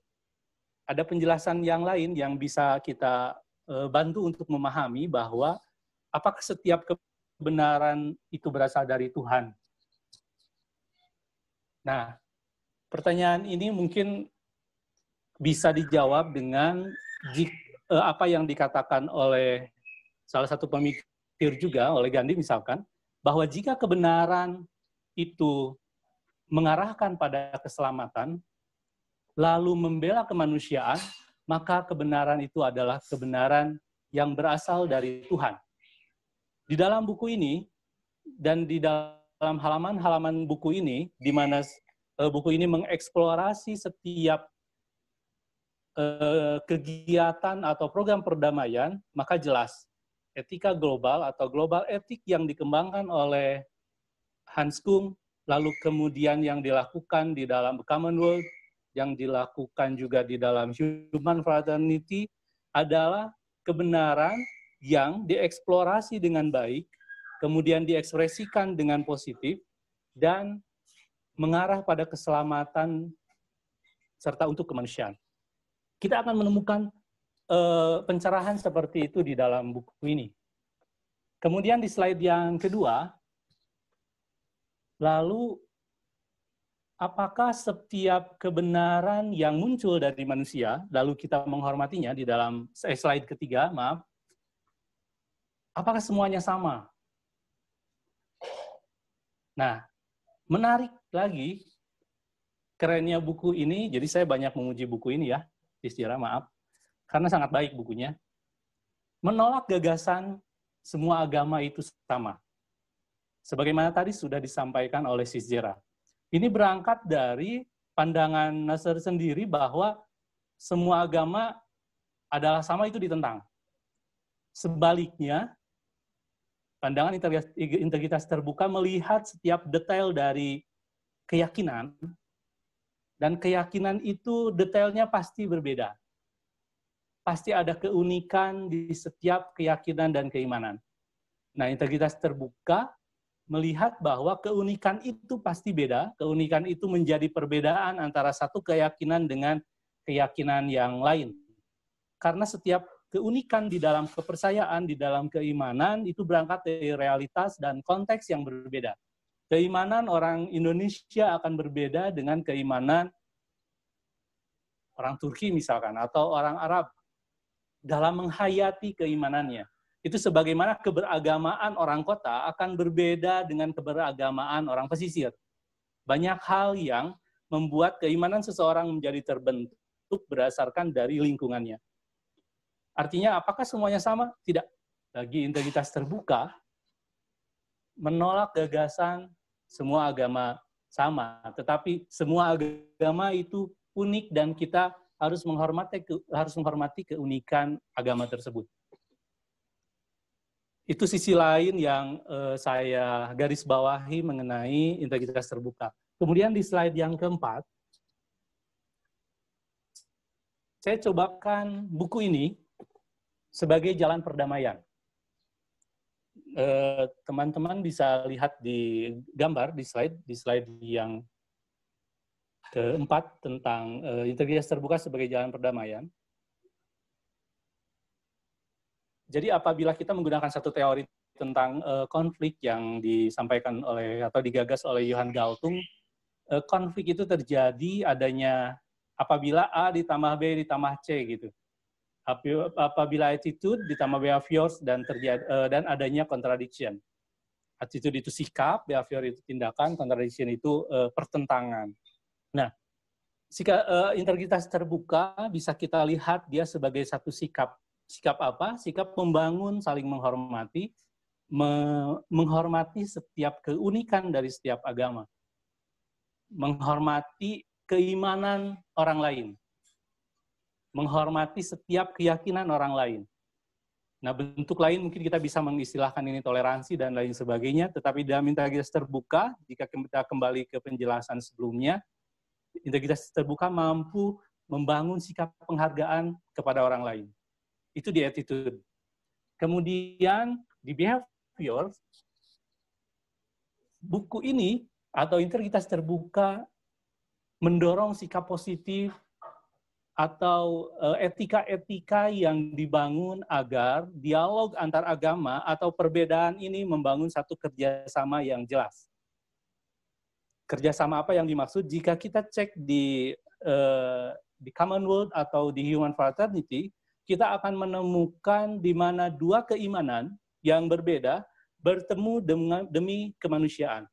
ada penjelasan yang lain yang bisa kita bantu untuk memahami bahwa apakah setiap kebenaran itu berasal dari Tuhan. Nah, pertanyaan ini mungkin bisa dijawab dengan apa yang dikatakan oleh salah satu pemikir juga, oleh Gandhi misalkan, bahwa jika kebenaran itu mengarahkan pada keselamatan, lalu membela kemanusiaan, maka kebenaran itu adalah kebenaran yang berasal dari Tuhan. Di dalam buku ini, dan di dalam halaman-halaman buku ini, di mana buku ini mengeksplorasi setiap kegiatan atau program perdamaian, maka jelas etika global atau global etik yang dikembangkan oleh Hans Kung, lalu kemudian yang dilakukan di dalam Commonwealth, yang dilakukan juga di dalam Human Fraternity, adalah kebenaran yang dieksplorasi dengan baik, kemudian diekspresikan dengan positif, dan mengarah pada keselamatan serta untuk kemanusiaan. Kita akan menemukan pencerahan seperti itu di dalam buku ini. Kemudian di slide yang kedua, lalu apakah setiap kebenaran yang muncul dari manusia, lalu kita menghormatinya di dalam slide ketiga, maaf, apakah semuanya sama? Nah, menarik lagi, kerennya buku ini, jadi saya banyak memuji buku ini ya, istilah maaf, karena sangat baik bukunya. Menolak gagasan semua agama itu sama. Sebagaimana tadi sudah disampaikan oleh Sis Jera. Ini berangkat dari pandangan Nasr sendiri bahwa semua agama adalah sama, itu ditentang. Sebaliknya, pandangan integritas terbuka melihat setiap detail dari keyakinan, dan keyakinan itu detailnya pasti berbeda. Pasti ada keunikan di setiap keyakinan dan keimanan. Nah, integritas terbuka melihat bahwa keunikan itu pasti beda, keunikan itu menjadi perbedaan antara satu keyakinan dengan keyakinan yang lain. Karena setiap keunikan di dalam kepercayaan, di dalam keimanan, itu berangkat dari realitas dan konteks yang berbeda. Keimanan orang Indonesia akan berbeda dengan keimanan orang Turki misalkan, atau orang Arab dalam menghayati keimanannya. Itu sebagaimana keberagamaan orang kota akan berbeda dengan keberagamaan orang pesisir. Banyak hal yang membuat keimanan seseorang menjadi terbentuk berdasarkan dari lingkungannya. Artinya, apakah semuanya sama? Tidak. Bagi integritas terbuka, menolak gagasan semua agama sama, tetapi semua agama itu unik dan kita harus menghormati keunikan agama tersebut. Itu sisi lain yang saya garis bawahi mengenai integritas terbuka. Kemudian di slide yang keempat, saya cobakan buku ini sebagai jalan perdamaian. Teman-teman bisa lihat di gambar, di slide yang keempat tentang integritas terbuka sebagai jalan perdamaian. Jadi apabila kita menggunakan satu teori tentang konflik yang disampaikan oleh atau digagas oleh Johann Galtung, konflik itu terjadi adanya apabila A ditambah B ditambah C gitu. Apabila attitude ditambah behaviors dan adanya contradiction. Attitude itu sikap, behavior itu tindakan, contradiction itu pertentangan. Nah, integritas terbuka bisa kita lihat dia sebagai satu sikap. Sikap apa? Sikap membangun, saling menghormati, menghormati setiap keunikan dari setiap agama. Menghormati keimanan orang lain. Menghormati setiap keyakinan orang lain. Nah, bentuk lain mungkin kita bisa mengistilahkan ini toleransi dan lain sebagainya, tetapi dalam integritas terbuka, jika kita kembali ke penjelasan sebelumnya, integritas terbuka mampu membangun sikap penghargaan kepada orang lain. Itu di attitude. Kemudian di behavior, buku ini atau integritas terbuka mendorong sikap positif atau etika-etika yang dibangun agar dialog antar agama atau perbedaan ini membangun satu kerjasama yang jelas. Kerjasama apa yang dimaksud? Jika kita cek di Commonwealth atau di Human Fraternity, kita akan menemukan di mana dua keimanan yang berbeda bertemu demi kemanusiaan.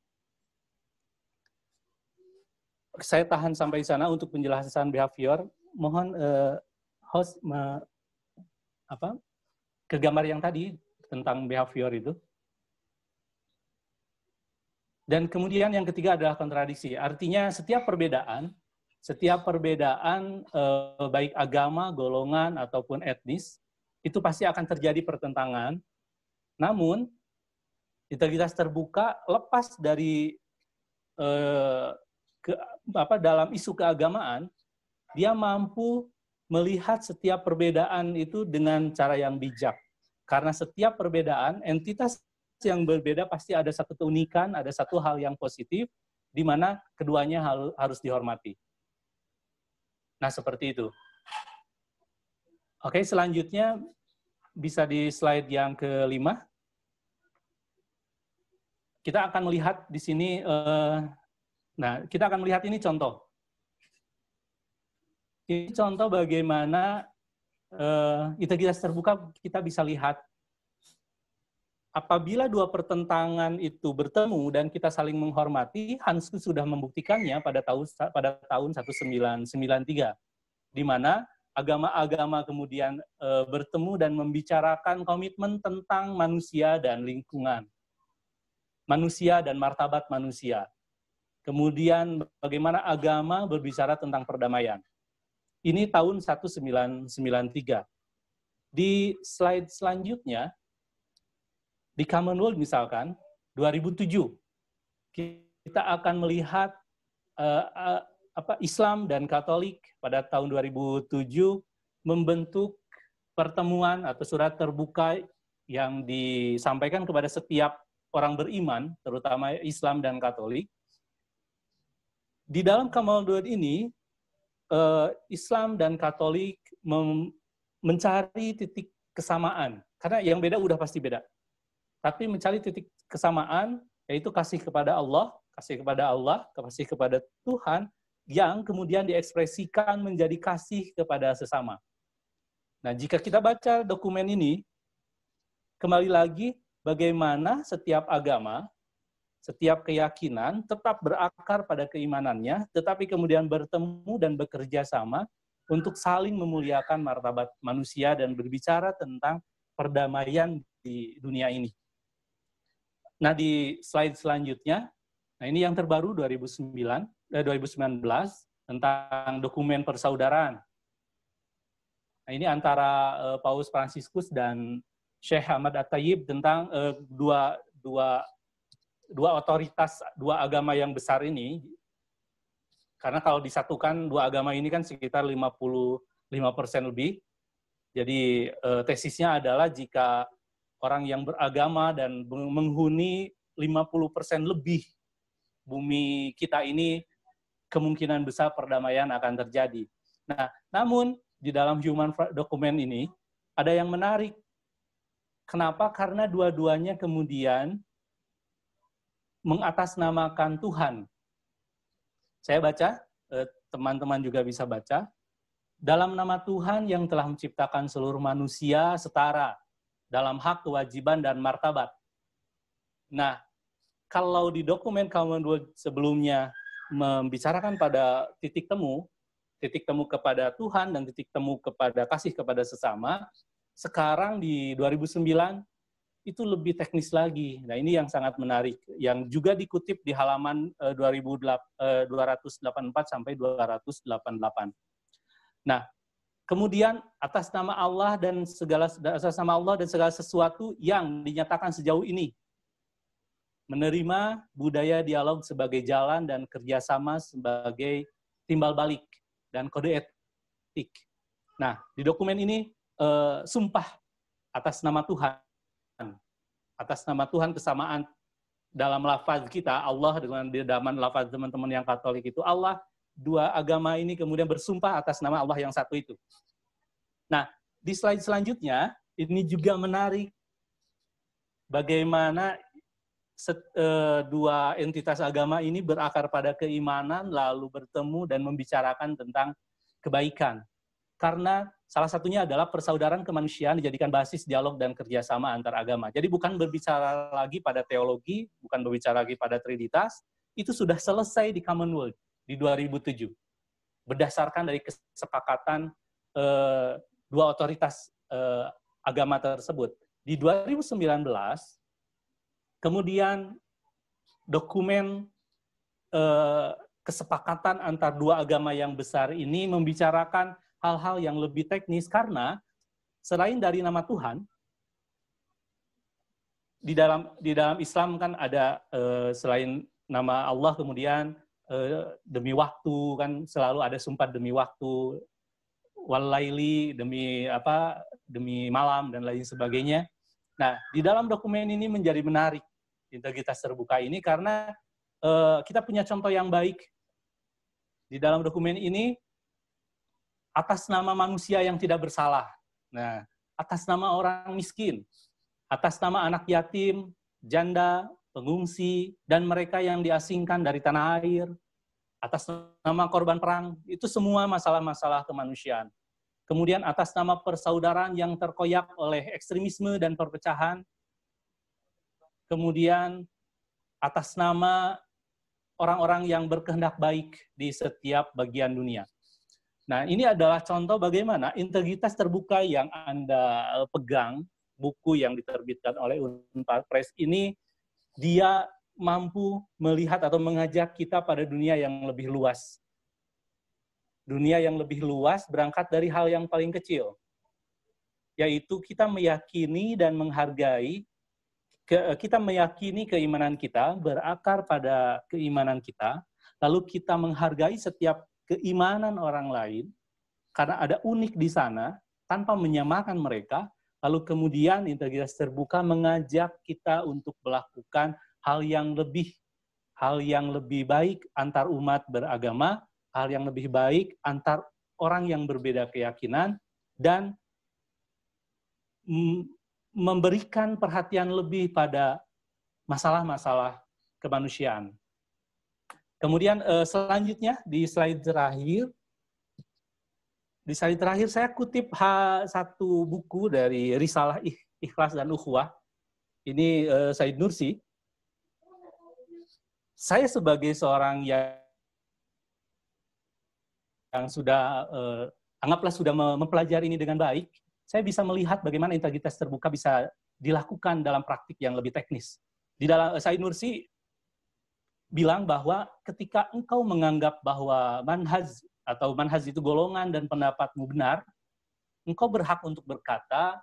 Saya tahan sampai sana untuk penjelasan behavior. Mohon host ke gambar yang tadi tentang behavior itu. Dan kemudian yang ketiga adalah kontradiksi. Artinya setiap perbedaan baik agama, golongan, ataupun etnis, itu pasti akan terjadi pertentangan. Namun, integritas terbuka lepas dari dalam isu keagamaan, dia mampu melihat setiap perbedaan itu dengan cara yang bijak. Karena setiap perbedaan, entitas yang berbeda pasti ada satu keunikan, ada satu hal yang positif, di mana keduanya harus dihormati. Nah, seperti itu. Oke, selanjutnya bisa di slide yang kelima. Kita akan melihat di sini, kita akan melihat ini contoh. Ini contoh bagaimana integritas terbuka kita bisa lihat apabila dua pertentangan itu bertemu dan kita saling menghormati, Hansku sudah membuktikannya pada tahun 1993, di mana agama-agama kemudian bertemu dan membicarakan komitmen tentang manusia dan lingkungan, manusia dan martabat manusia. Kemudian bagaimana agama berbicara tentang perdamaian. Ini tahun 1993. Di slide selanjutnya, di Commonwealth misalkan, 2007, kita akan melihat Islam dan Katolik pada tahun 2007 membentuk pertemuan atau surat terbuka yang disampaikan kepada setiap orang beriman, terutama Islam dan Katolik. Di dalam Commonwealth ini, Islam dan Katolik mencari titik kesamaan, karena yang beda udah pasti beda. Tapi mencari titik kesamaan, yaitu kasih kepada Allah, kasih kepada Tuhan, yang kemudian diekspresikan menjadi kasih kepada sesama. Nah, jika kita baca dokumen ini, kembali lagi bagaimana setiap agama, setiap keyakinan tetap berakar pada keimanannya, tetapi kemudian bertemu dan bekerja sama untuk saling memuliakan martabat manusia dan berbicara tentang perdamaian di dunia ini. Nah, di slide selanjutnya, nah ini yang terbaru 2019 tentang dokumen persaudaraan. Nah, ini antara Paus Fransiskus dan Syekh Ahmad At-Tayyib tentang dua otoritas, dua agama yang besar ini. Karena kalau disatukan dua agama ini kan sekitar 55% lebih. Jadi tesisnya adalah jika orang yang beragama dan menghuni 50% lebih bumi kita ini, kemungkinan besar perdamaian akan terjadi. Nah, namun di dalam human document ini ada yang menarik. Kenapa? Karena dua-duanya kemudian mengatasnamakan Tuhan. Saya baca, teman-teman juga bisa baca. Dalam nama Tuhan yang telah menciptakan seluruh manusia setara dalam hak, kewajiban, dan martabat. Nah, kalau di dokumen Commonwealth sebelumnya membicarakan pada titik temu kepada Tuhan dan titik temu kepada kasih kepada sesama, sekarang di 2009 itu lebih teknis lagi. Nah, ini yang sangat menarik, yang juga dikutip di halaman 284 sampai 288. Nah, kemudian atas nama Allah dan segala sesuatu yang dinyatakan sejauh ini, menerima budaya dialog sebagai jalan dan kerjasama sebagai timbal balik dan kode etik. Nah, di dokumen ini sumpah atas nama Tuhan. Atas nama Tuhan, kesamaan dalam lafaz kita, Allah dengan dalam lafaz teman-teman yang Katolik itu, Allah, dua agama ini kemudian bersumpah atas nama Allah yang satu itu. Nah, di slide selanjutnya, ini juga menarik bagaimana dua entitas agama ini berakar pada keimanan, lalu bertemu dan membicarakan tentang kebaikan. Karena salah satunya adalah persaudaraan kemanusiaan dijadikan basis dialog dan kerjasama antar agama. Jadi bukan berbicara lagi pada teologi, bukan berbicara lagi pada trinitas, itu sudah selesai di Commonwealth di 2007. Berdasarkan dari kesepakatan dua otoritas agama tersebut. Di 2019, kemudian dokumen kesepakatan antar dua agama yang besar ini membicarakan hal-hal yang lebih teknis, karena selain dari nama Tuhan, di dalam Islam kan ada selain nama Allah, kemudian demi waktu, kan selalu ada sumpah demi waktu, walaili, demi malam dan lain sebagainya. Nah, di dalam dokumen ini menjadi menarik integritas terbuka ini karena kita punya contoh yang baik. Di dalam dokumen ini atas nama manusia yang tidak bersalah. Nah, atas nama orang miskin, atas nama anak yatim, janda, pengungsi, dan mereka yang diasingkan dari tanah air, atas nama korban perang, itu semua masalah-masalah kemanusiaan. Kemudian atas nama persaudaraan yang terkoyak oleh ekstremisme dan perpecahan, kemudian atas nama orang-orang yang berkehendak baik di setiap bagian dunia. Nah, ini adalah contoh bagaimana integritas terbuka yang Anda pegang, buku yang diterbitkan oleh Unpad Press ini, dia mampu melihat atau mengajak kita pada dunia yang lebih luas. Dunia yang lebih luas berangkat dari hal yang paling kecil, yaitu kita meyakini dan menghargai, kita meyakini keimanan kita, berakar pada keimanan kita, lalu kita menghargai setiap keimanan orang lain, karena ada unik di sana, tanpa menyamakan mereka, lalu kemudian integritas terbuka mengajak kita untuk melakukan hal yang lebih baik antar umat beragama, hal yang lebih baik antar orang yang berbeda keyakinan, dan memberikan perhatian lebih pada masalah-masalah kemanusiaan. Kemudian selanjutnya di slide terakhir saya kutip satu buku dari Risalah Ikhlas dan Ukhuwah. Ini Said Nursi. Saya sebagai seorang yang sudah anggaplah sudah mempelajari ini dengan baik, saya bisa melihat bagaimana integritas terbuka bisa dilakukan dalam praktik yang lebih teknis. Di dalam Said Nursi bilang bahwa ketika engkau menganggap bahwa manhaj itu golongan dan pendapatmu benar, engkau berhak untuk berkata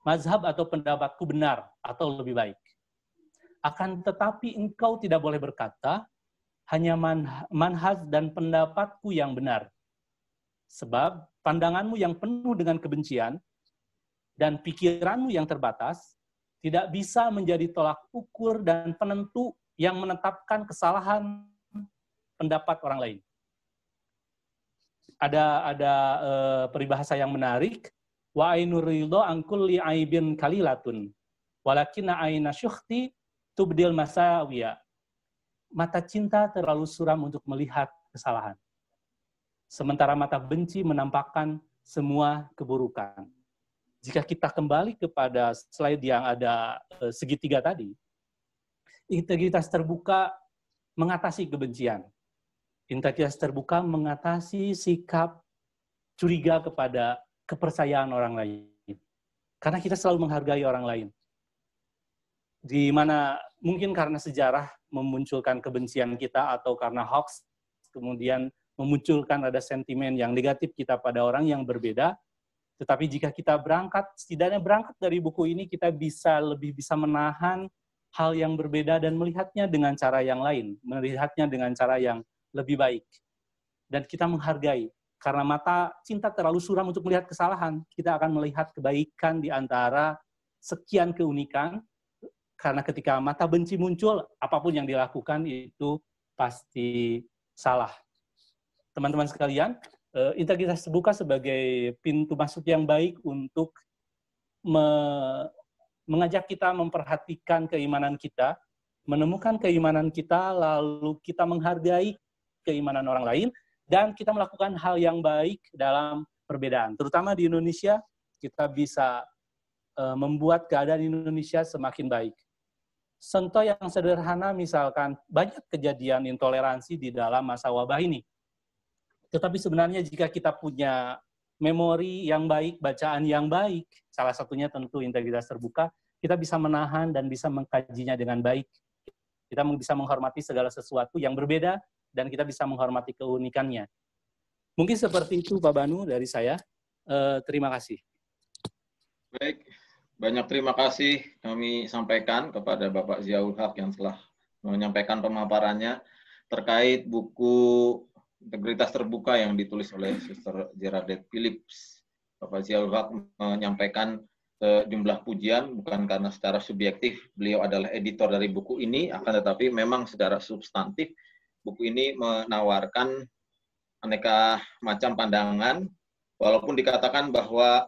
mazhab atau pendapatku benar atau lebih baik. Akan tetapi engkau tidak boleh berkata hanya manhaj dan pendapatku yang benar. Sebab pandanganmu yang penuh dengan kebencian dan pikiranmu yang terbatas tidak bisa menjadi tolak ukur dan penentu yang menetapkan kesalahan pendapat orang lain. Ada peribahasa yang menarik, wa ainur ridho an kulli aibin kalilatun walakinna aina syukhti tubdil masawiya. Mata cinta terlalu suram untuk melihat kesalahan, sementara mata benci menampakkan semua keburukan. Jika kita kembali kepada slide yang ada segitiga tadi, integritas terbuka mengatasi kebencian. Integritas terbuka mengatasi sikap curiga kepada kepercayaan orang lain. Karena kita selalu menghargai orang lain. Di mana mungkin karena sejarah memunculkan kebencian kita atau karena hoax, kemudian memunculkan ada sentimen yang negatif kita pada orang yang berbeda. Tetapi jika kita setidaknya berangkat dari buku ini, kita lebih bisa menahan hal yang berbeda dan melihatnya dengan cara yang lain, melihatnya dengan cara yang lebih baik. Dan kita menghargai, karena mata cinta terlalu suram untuk melihat kesalahan, kita akan melihat kebaikan di antara sekian keunikan, karena ketika mata benci muncul, apapun yang dilakukan itu pasti salah. Teman-teman sekalian, integritas terbuka sebagai pintu masuk yang baik untuk mengajak kita memperhatikan keimanan kita, menemukan keimanan kita, lalu kita menghargai keimanan orang lain, dan kita melakukan hal yang baik dalam perbedaan. Terutama di Indonesia, kita bisa membuat keadaan Indonesia semakin baik. Contoh yang sederhana, misalkan banyak kejadian intoleransi di dalam masa wabah ini. Tetapi sebenarnya jika kita punya memori yang baik, bacaan yang baik, salah satunya tentu integritas terbuka, kita bisa menahan dan bisa mengkajinya dengan baik. Kita bisa menghormati segala sesuatu yang berbeda, dan kita bisa menghormati keunikannya. Mungkin seperti itu Pak Banu dari saya. Terima kasih. Baik, banyak terima kasih kami sampaikan kepada Bapak Ziaul Haq yang telah menyampaikan pemaparannya terkait buku Integritas Terbuka yang ditulis oleh Suster Geraldine Phillips. Bapak Ziaul Haq menyampaikan sejumlah pujian, bukan karena secara subjektif beliau adalah editor dari buku ini, akan tetapi memang secara substantif buku ini menawarkan aneka macam pandangan, walaupun dikatakan bahwa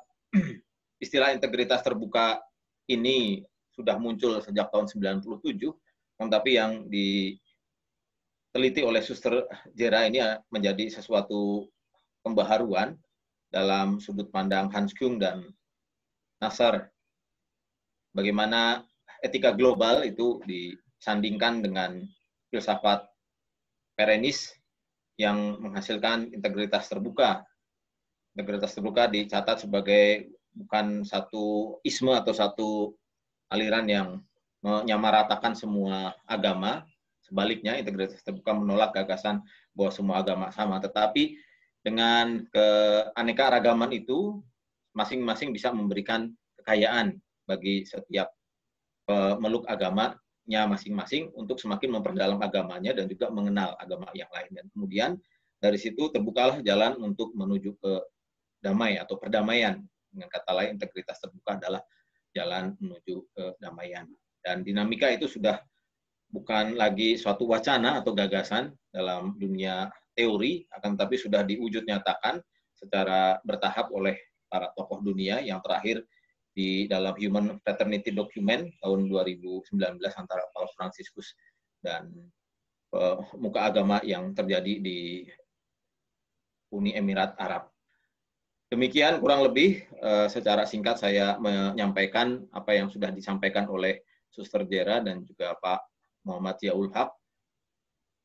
istilah integritas terbuka ini sudah muncul sejak tahun 97, tetapi yang diteliti oleh Suster Jera ini menjadi sesuatu pembaharuan dalam sudut pandang Hans Küng dan Nasser. Bagaimana etika global itu disandingkan dengan filsafat Perenis yang menghasilkan integritas terbuka. Integritas terbuka dicatat sebagai bukan satu isme atau satu aliran yang menyamaratakan semua agama. Sebaliknya, integritas terbuka menolak gagasan bahwa semua agama sama. Tetapi dengan keanekaragaman itu, masing-masing bisa memberikan kekayaan bagi setiap pemeluk agamanya masing-masing untuk semakin memperdalam agamanya dan juga mengenal agama yang lain. Dan kemudian dari situ terbukalah jalan untuk menuju ke damai atau perdamaian. Dengan kata lain, integritas terbuka adalah jalan menuju kedamaian. Dan dinamika itu sudah bukan lagi suatu wacana atau gagasan dalam dunia teori, akan tetapi sudah diwujud nyatakan secara bertahap oleh para tokoh dunia, yang terakhir di dalam Human Fraternity Document tahun 2019 antara Paus Fransiskus dan pemuka agama yang terjadi di Uni Emirat Arab. Demikian kurang lebih secara singkat saya menyampaikan apa yang sudah disampaikan oleh Suster Jera dan juga Pak Muhammad Ziaul Haq.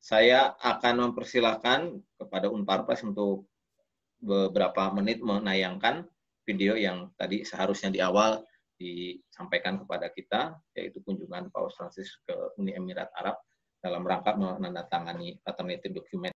Saya akan mempersilahkan kepada Unparpres untuk beberapa menit menayangkan video yang tadi seharusnya di awal disampaikan kepada kita, yaitu kunjungan Paus Francis ke Uni Emirat Arab dalam rangka menandatangani Fraternity Document.